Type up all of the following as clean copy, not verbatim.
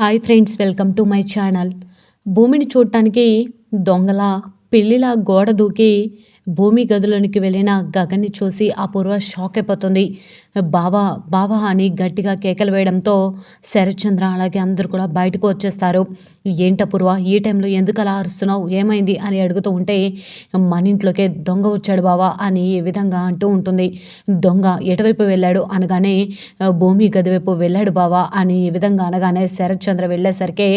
Hi friends, welcome to my channel. భూమిని చూడటానికి దొంగలా పిల్లిలా గోడ దూకి భూమి గదిలోనికి వెళ్ళిన గగన్ని చూసి అపూర్వ షాక్ అయిపోతుంది. బావా బావా అని గట్టిగా కేకలు వేయడంతో శరత్చంద్ర అలాగే అందరూ కూడా బయటకు వచ్చేస్తారు. ఏంటపూర్వ ఈ టైంలో ఎందుకు అలా అరుస్తున్నావు, ఏమైంది అని అడుగుతూ ఉంటే, మన ఇంట్లోకే దొంగ వచ్చాడు బావా అని ఈ విధంగా అంటూ ఉంటుంది. దొంగ ఎటువైపు వెళ్ళాడు అనగానే భూమి గది వైపు వెళ్ళాడు బావా అని ఈ విధంగా అనగానే శరత్చంద్ర వెళ్ళేసరికి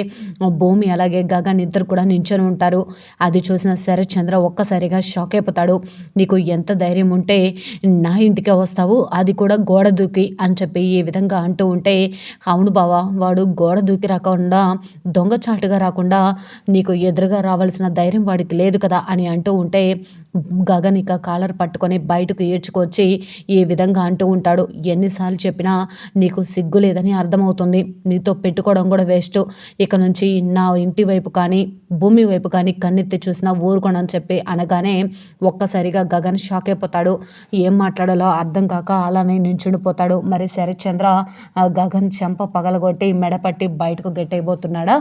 భూమి అలాగే గగన్ ఇద్దరు కూడా నించొని ఉంటారు. అది చూసిన శరత్చంద్ర ఒక్కసారిగా షాక్ అయిపోతాడు. నీకు ఎంత ధైర్యం ఉంటే నా ఇంటికే వస్తావు, అది కూడా గోడ దూకి అని చెప్పి ఈ విధంగా అంటూ ఉంటే, అవును బావా, వాడు గోడ దూకి రాకుండా దొంగచాటుగా రాకుండా నీకు ఎదురుగా రావాల్సిన ధైర్యం వాడికి లేదు కదా అని అంటూ ఉంటే, గగన్ ఇక కాలర్ పట్టుకొని బయటకు ఈడ్చుకొచ్చి ఈ విధంగా అంటూ ఉంటాడు. ఎన్నిసార్లు చెప్పినా నీకు సిగ్గు లేదని అర్థమవుతుంది, నీతో పెట్టుకోవడం కూడా వేస్ట్. ఇక నుంచి నా ఇంటి వైపు కానీ భూమి వైపు కానీ కన్నెత్తి చూసినా ఊరుకోనని చెప్పి అనగానే ఒక్కసారిగా గగన్ షాక్ అయిపోతాడు. ఏం మాట్లాడాలో అర్థం కాక అలానే నించుండిపోతాడు. మరి శరత్చంద్ర గగన్ చెంప పగలగొట్టి మెడపట్టి బయటకు గెట్టయిపోతున్నాడా?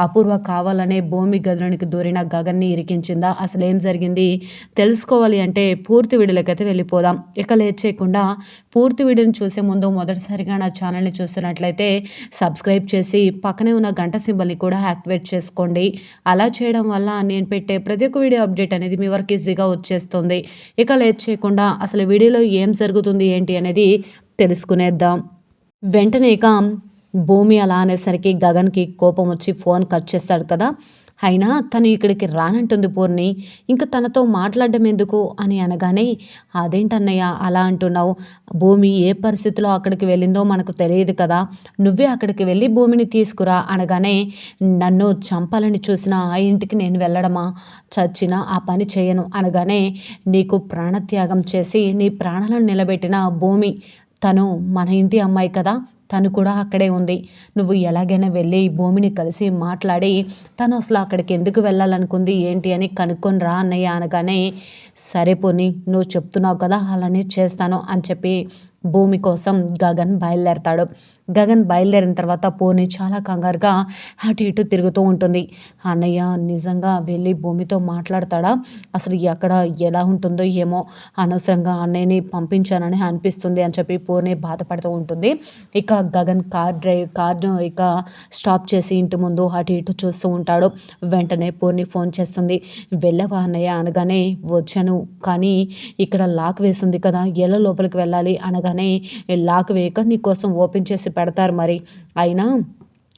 అపూర్వ కావాలనే భూమి గదిలోనికి దూరిన గగన్ని ఇరికించిందా? అసలు ఏం జరిగింది తెలుసుకోవాలి అంటే పూర్తి వీడియోలకైతే వెళ్ళిపోదాం. ఇక లేట్ చేయకుండా పూర్తి వీడియోని చూసే ముందు మొదటిసారిగా నా ఛానల్ని చూస్తున్నట్లయితే సబ్స్క్రైబ్ చేసి పక్కనే ఉన్న గంట సింబల్ని కూడా యాక్టివేట్ చేసుకోండి. అలా చేయడం వల్ల నేను పెట్టే ప్రతి ఒక్క వీడియో అప్డేట్ అనేది మీ వరకు ఈజీగా వచ్చేస్తుంది. ఇక లేట్ చేయకుండా అసలు వీడియోలో ఏం జరుగుతుంది ఏంటి అనేది తెలుసుకునేద్దాం. వెంటనే ఇక భూమి అలా అనేసరికి గగన్కి కోపం వచ్చి ఫోన్ కట్ చేస్తాడు కదా. అయినా తను ఇక్కడికి రానంటుంది పూర్ణి, ఇంకా తనతో మాట్లాడడం ఎందుకు అని అనగానే, అదేంటన్నయ్య అలా అంటున్నావు, భూమి ఏ పరిస్థితిలో అక్కడికి వెళ్ళిందో మనకు తెలియదు కదా, నువ్వే అక్కడికి వెళ్ళి భూమిని తీసుకురా అనగానే, నన్ను చంపాలని చూసిన ఆ ఇంటికి నేను వెళ్ళడమా, చచ్చినా ఆ పని చేయను అనగానే, నీకు ప్రాణత్యాగం చేసి నీ ప్రాణాలను నిలబెట్టిన భూమి, తను మన ఇంటి అమ్మాయి కదా, తను కూడా అక్కడే ఉంది. నువ్వు ఎలాగైనా వెళ్ళి భూమిని కలిసి మాట్లాడి తను అసలు అక్కడికి ఎందుకు వెళ్ళాలనుకుంది ఏంటి అని కనుక్కొని రా అన్నయ్య అనగానే, సరే పోనీ నువ్వు చెప్తున్నావు కదా అలానే చేస్తాను అని చెప్పి భూమి కోసం గగన్ బయలుదేరతాడు. గగన్ బయలుదేరిన తర్వాత పూర్ణి చాలా కంగారుగా అటు ఇటు తిరుగుతూ ఉంటుంది. అన్నయ్య నిజంగా వెళ్ళి భూమితో మాట్లాడతాడా, అసలు ఎక్కడ ఎలా ఉంటుందో ఏమో, అనవసరంగా అన్నయ్యని పంపించానని అనిపిస్తుంది అని చెప్పి పూర్ణి బాధపడుతూ ఉంటుంది. ఇక గగన్ కార్ ఇక స్టాప్ చేసి ఇంటి ముందు అటు ఇటు చూస్తూ ఉంటాడు. వెంటనే పూర్ణి ఫోన్ చేస్తుంది. వెళ్ళవా అన్నయ్య అనగానే, వచ్చాను కానీ ఇక్కడ లాక్ వేసింది కదా, ఎలా లోపలికి వెళ్ళాలి అనగానే, లాక్ వేయక నీకోసం ఓపెన్ చేసి పెడతారు మరి, అయినా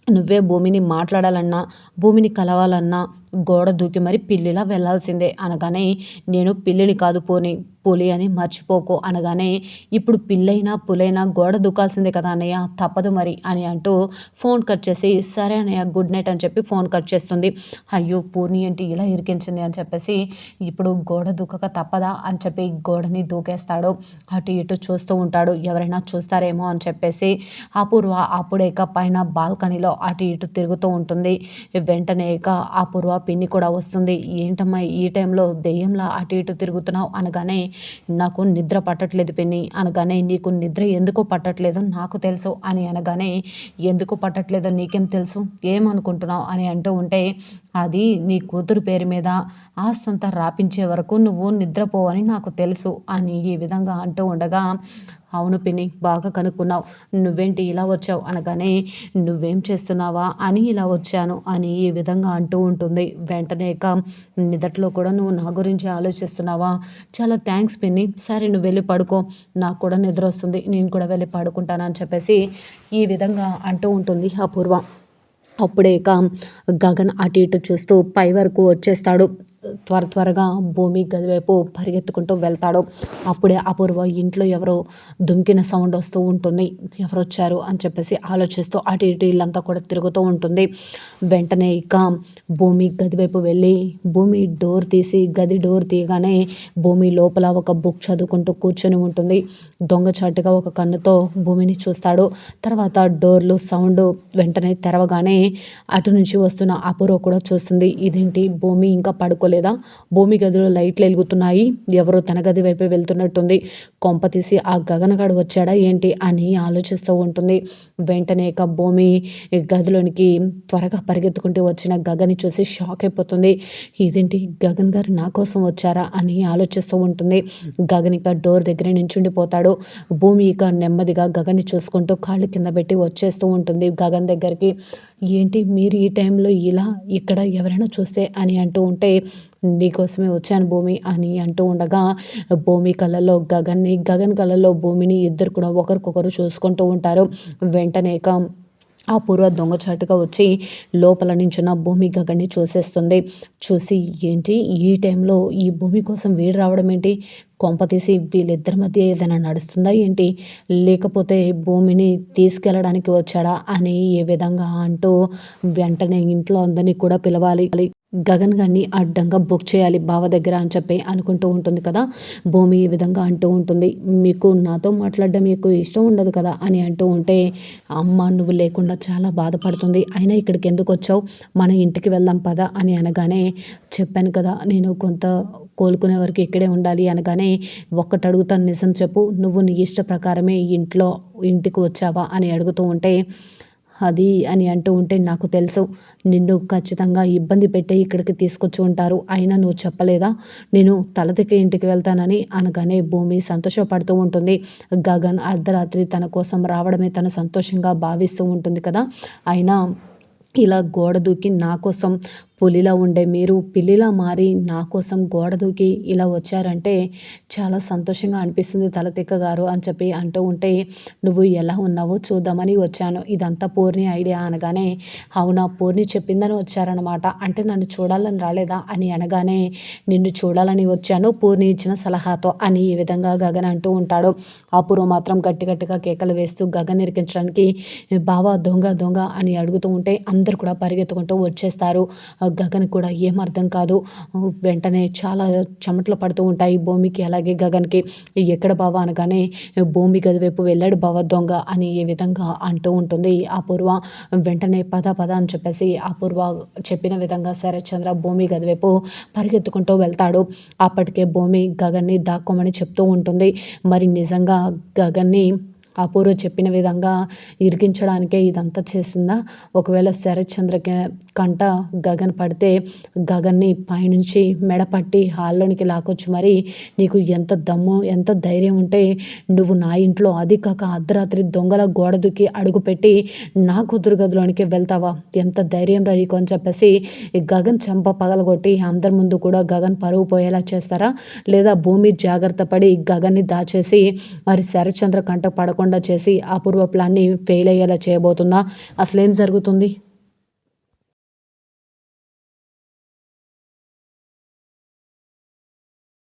నువ్వే భూమిని మాట్లాడాలన్నా భూమిని కలవాలన్నా గోడ దూకి మరి పిల్లిలా వెళ్ళాల్సిందే అనగానే, నేను పిల్లిని కాదు పోని పులి అని మర్చిపోకు అనగానే, ఇప్పుడు పిల్లైనా పులైనా గోడ దూకాల్సిందే కదా అన్నయ్య, తప్పదు మరి అని అంటూ ఫోన్ కట్ చేసి, సరే అన్నయ్య గుడ్ నైట్ అని చెప్పి ఫోన్ కట్ చేస్తుంది. అయ్యో పూర్ణి ఏంటి ఇలా ఇరికించింది అని చెప్పేసి, ఇప్పుడు గోడ దూకక తప్పదా అని చెప్పి గోడని దూకేస్తాడు. అటు ఇటు చూస్తూ ఉంటాడు, ఎవరైనా చూస్తారేమో అని చెప్పేసి. అపూర్వ అప్పుడే ఇక పైన బాల్కనీలో అటు ఇటు తిరుగుతూ ఉంటుంది. వెంటనే ఇక అపూర్వ పిన్ని కూడా వస్తుంది. ఏంటమ్మా ఈ టైంలో దెయ్యంలా అటు ఇటు తిరుగుతున్నావు అనగానే, నాకు నిద్ర పట్టట్లేదు పిన్ని అనగానే, నీకు నిద్ర ఎందుకు పట్టట్లేదో నాకు తెలుసు అని అనగానే, ఎందుకు పట్టట్లేదో నీకేం తెలుసు, ఏమనుకుంటున్నావు అని అంటూ ఉంటే, అది నీ కూతురు పేరు మీద ఆస్తంతా రాపించే వరకు నువ్వు నిద్రపోవని నాకు తెలుసు అని ఈ విధంగా అంటూ ఉండగా, అవును పిన్ని బాగా కనుక్కున్నావు, నువ్వేంటి ఇలా వచ్చావు అనగానే, నువ్వేం చేస్తున్నావా అని ఇలా వచ్చాను అని ఈ విధంగా అంటూ ఉంటుంది. వెంటనే ఇక నిదట్లో కూడా నువ్వు నా గురించి ఆలోచిస్తున్నావా, చాలా థ్యాంక్స్ పిన్ని, సరే నువ్వు వెళ్ళి పడుకో, నాకు కూడా నిద్ర వస్తుంది, నేను కూడా వెళ్ళి పడుకుంటాను అని చెప్పేసి ఈ విధంగా అంటూ ఉంటుంది అపూర్వ. అప్పుడే ఇక గగన్ అటు ఇటు చూస్తూ పై వరకు వచ్చేస్తాడు. త్వరగా భూమి గది వైపు పరిగెత్తుకుంటూ వెళ్తాడు. అప్పుడే అపూర్వ ఇంట్లో ఎవరో దుంకిన సౌండ్ వస్తూ ఉంటుంది. ఎవరు వచ్చారు అని చెప్పేసి ఆలోచిస్తూ అటు ఇటు ఇల్లంతా కూడా తిరుగుతూ ఉంటుంది. వెంటనే ఇక భూమి గది వైపు వెళ్ళి భూమి డోర్ తీసి గది డోర్ తీయగానే భూమి లోపల ఒక బుక్ చదువుకుంటూ కూర్చొని ఉంటుంది. దొంగచాటుగా ఒక కన్నుతో భూమిని చూస్తాడు. తర్వాత డోర్లు సౌండ్ వెంటనే తెరవగానే అటు నుంచి వస్తున్న అపూర్వ కూడా చూస్తుంది. ఇదేంటి భూమి ఇంకా పడుకోలేదు, లేదా? భూమి గదిలో లైట్లు వెలుగుతున్నాయి. ఎవరో తన గది వైపే వెళ్తున్నట్టుంది. కొంపతీసి ఆ గగనగాడు వచ్చాడా ఏంటి అని ఆలోచిస్తూ ఉంటుంది. వెంటనే ఇక భూమి గదిలోనికి త్వరగా పరిగెత్తుకుంటూ వచ్చిన గగన్ని చూసి షాక్ అయిపోతుంది. ఇదేంటి గగన్ గారు నా కోసం వచ్చారా అని ఆలోచిస్తూ ఉంటుంది. గగన్ ఇక డోర్ దగ్గర నించుండిపోతాడు. భూమి ఇక నెమ్మదిగా గగన్ని చూసుకుంటూ కాళ్ళు కింద పెట్టి వచ్చేస్తూ ఉంటుంది గగన్ దగ్గరికి. ఏంటి మీరు ఈ టైంలో ఇలా ఇక్కడ ఎవరైనా చూస్తే అని అంటూ ఉంటే, నీకోసమే వచ్చాను భూమి అని అంటూ ఉండగా భూమి కళ్ళల్లో గగన్ని, గగన్ కళ్ళల్లో భూమిని ఇద్దరు కూడా ఒకరికొకరు చూసుకుంటూ ఉంటారు. వెంటనే ఇక అపూర్వ దొంగచాటుగా వచ్చి లోపల నించున్న భూమి గగన్ని చూసేస్తుంది. చూసి ఏంటి ఈ టైంలో ఈ భూమి కోసం వీడు రావడం ఏంటి? కొంపతీసి వీళ్ళిద్దరి మధ్య ఏదైనా నడుస్తుందా ఏంటి? లేకపోతే భూమిని తీసుకెళ్ళడానికి వచ్చాడా అని ఏ విధంగా అంటూ వెంటనే ఇంట్లో అందరినీ కూడా పిలవాలి. గగన్ గారిని అడ్డంగా బుక్ చేయాలి బావ దగ్గర అని చెప్పి అనుకుంటూ ఉంటుంది కదా. భూమి ఈ విధంగా అంటూ ఉంటుంది, మీకు నాతో మాట్లాడడం మీకు ఇష్టం ఉండదు కదా అని అంటూ ఉంటే, అమ్మ నువ్వు లేకుండా చాలా బాధపడుతుంది, అయినా ఇక్కడికి ఎందుకు వచ్చావు, మన ఇంటికి వెళ్దాం పద అని అనగానే, చెప్పాను కదా నేను కొంత కోలుకునే వరకు ఇక్కడే ఉండాలి అనగానే, ఒక్కటి అడుగుతాను నిజం చెప్పు, నువ్వు నీ ఇష్ట ప్రకారమే ఇంటికి వచ్చావా అని అడుగుతూ ఉంటే, అది అని అంటూ ఉంటే, నాకు తెలుసు నిన్ను ఖచ్చితంగా ఇబ్బంది పెట్టే ఇక్కడికి తీసుకొచ్చి ఉంటారు, అయినా నువ్వు చెప్పలేదా నేను తలదిక్కి ఇంటికి వెళ్తానని అనగానే భూమి సంతోషపడుతూ ఉంటుంది. గగన్ అర్ధరాత్రి తన కోసం రావడమే తను సంతోషంగా భావిస్తూ ఉంటుంది కదా. అయినా ఇలా గోడ దూకి నా కోసం పులిలా ఉండే మీరు పిల్లిలా మారి నా కోసం గోడ దూకి ఇలా వచ్చారంటే చాలా సంతోషంగా అనిపిస్తుంది తలతిక్క గారు అని చెప్పి అంటూ ఉంటే, నువ్వు ఎలా ఉన్నావో చూద్దామని వచ్చాను, ఇదంతా పూర్ణి ఐడియా అనగానే, అవునా పూర్ణి చెప్పిందని వచ్చారనమాట, అంటే నన్ను చూడాలని రాలేదా అని అనగానే, నిన్ను చూడాలని వచ్చాను పూర్ణి ఇచ్చిన సలహాతో అని ఈ విధంగా గగన్ అంటూ ఉంటాడు. అపూర్వ మాత్రం గట్టి గట్టిగా కేకలు వేస్తూ గగన్ ఇరికించడానికి బావా దొంగ దొంగ అని అడుగుతూ ఉంటే అందరు కూడా పరిగెత్తుకుంటూ వచ్చేస్తారు. గగన్ కూడా ఏం అర్థం కాదు. వెంటనే చాలా చెమటలు పడుతూ ఉంటాయి భూమికి అలాగే గగన్కి. ఎక్కడ బావ అనగానే, భూమి గది వైపు వెళ్ళాడు బావ దొంగ అని ఏ విధంగా అంటూ ఉంటుంది అపూర్వ. వెంటనే పద పద అని చెప్పేసి అపూర్వ చెప్పిన విధంగా శరత్చంద్ర భూమి గది వైపు పరిగెత్తుకుంటూ వెళ్తాడు. అప్పటికే భూమి గగన్ని దాక్కోమని చెప్తూ ఉంటుంది. మరి నిజంగా గగన్ని అపూర్వ చెప్పిన విధంగా ఇరికించడానికే ఇదంతా చేసిందా? ఒకవేళ శరత్చంద్రకి కంట గగన్ పడితే గగన్ని పైనుంచి మెడపట్టి హాల్లోనికి లాక్కొచ్చి మరి, నీకు ఎంత దమ్ము ఎంత ధైర్యం ఉంటే నువ్వు నా ఇంట్లో అది కాక అర్ధరాత్రి దొంగల గోడ దూకి అడుగుపెట్టి నా కూతురు గదిలోనికి వెళ్తావా, ఎంత ధైర్యం రా నీకు అని చెప్పేసి గగన్ చెంప పగలగొట్టి అందరి ముందు కూడా గగన్ పరువు పోయేలా చేస్తారా? లేదా భూమి జాగ్రత్త పడి గగన్ని దాచేసి మరి శరత్చంద్ర కంట పడకుండా చేసి అపూర్వ ప్లాన్ని ఫెయిల్ అయ్యేలా చేయబోతుందా? అసలేం జరుగుతుంది?